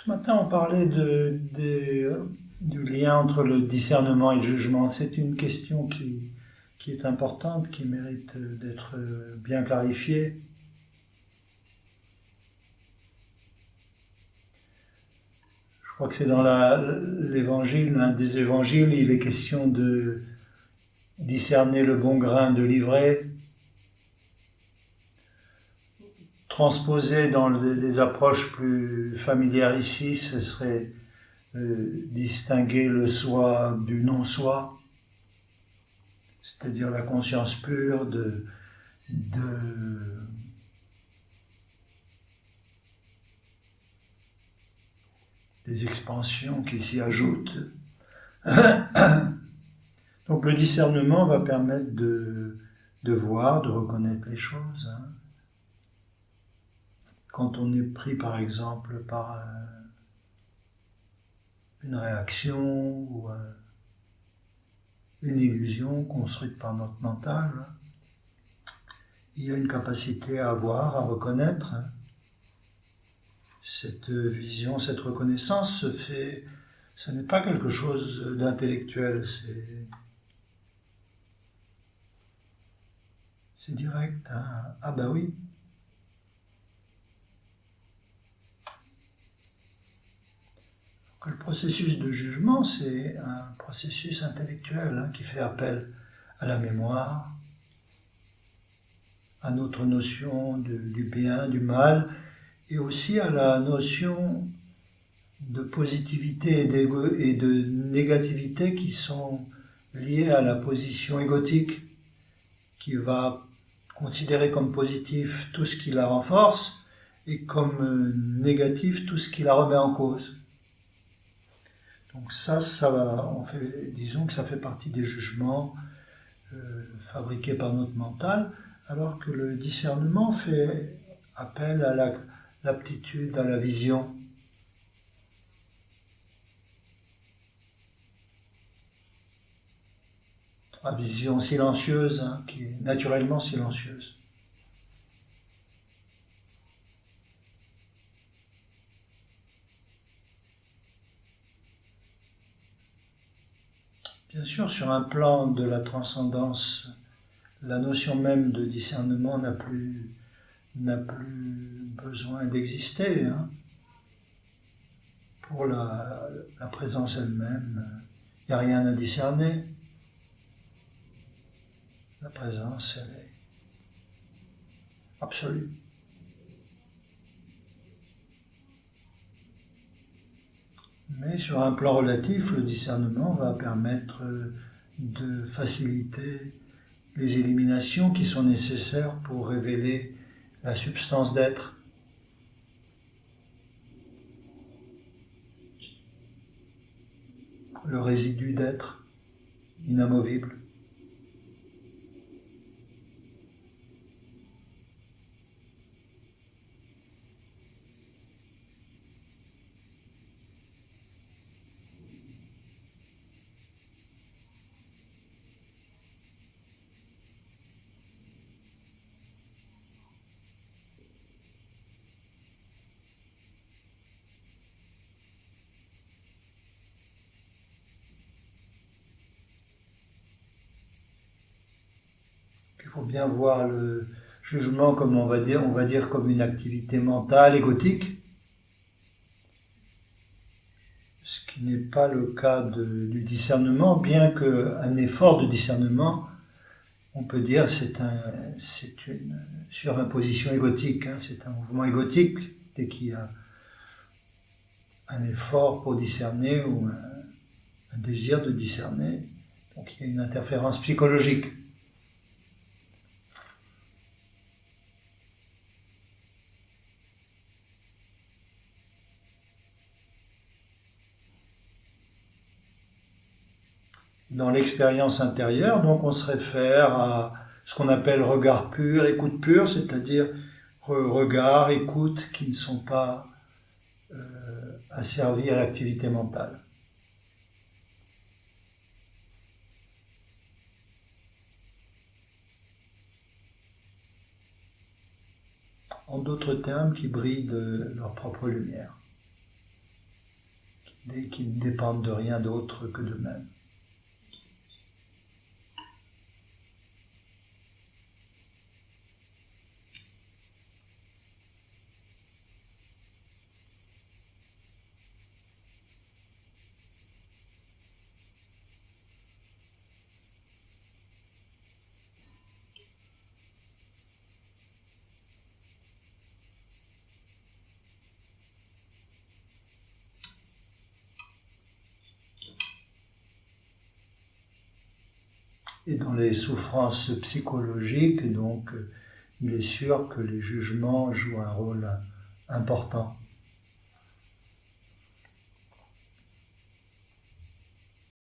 Ce matin, on parlait du lien entre le discernement et le jugement. C'est une question qui est importante, qui mérite d'être bien clarifiée. Je crois que c'est dans l'évangile, l'un des évangiles, il est question de discerner le bon grain de l'ivraie. Transposé dans des approches plus familières ici, ce serait distinguer le soi du non-soi, c'est-à-dire la conscience pure des expansions qui s'y ajoutent. Donc le discernement va permettre de voir, de reconnaître les choses. Quand on est pris par exemple par une réaction ou une illusion construite par notre mental, il y a une capacité à voir, à reconnaître. Cette vision, cette reconnaissance se fait, ce n'est pas quelque chose d'intellectuel, c'est direct. Ah ben oui. Le processus de jugement, c'est un processus intellectuel qui fait appel à la mémoire, à notre notion du bien, du mal, et aussi à la notion de positivité et de négativité qui sont liées à la position égotique, qui va considérer comme positif tout ce qui la renforce et comme négatif tout ce qui la remet en cause. Donc disons que ça fait partie des jugements fabriqués par notre mental, alors que le discernement fait appel à l'aptitude à la vision. La vision silencieuse, qui est naturellement silencieuse. Bien sûr, sur un plan de la transcendance, la notion même de discernement n'a plus besoin d'exister. Pour la présence elle-même, il n'y a rien à discerner. La présence, elle est absolue. Mais sur un plan relatif, le discernement va permettre de faciliter les éliminations qui sont nécessaires pour révéler la substance d'être. Le résidu d'être inamovible. Il faut bien voir le jugement comme on va dire comme une activité mentale, égotique, ce qui n'est pas le cas du discernement, bien qu'un effort de discernement, on peut dire, c'est une surimposition égotique, c'est un mouvement égotique, dès qu'il y a un effort pour discerner ou un désir de discerner, donc il y a une interférence psychologique. Dans l'expérience intérieure, donc on se réfère à ce qu'on appelle regard pur, écoute pure, c'est-à-dire regard, écoute qui ne sont pas asservis à l'activité mentale. En d'autres termes, qui brillent de leur propre lumière. et qui ne dépendent de rien d'autre que d'eux-mêmes. Et dans les souffrances psychologiques, donc, il est sûr que les jugements jouent un rôle important.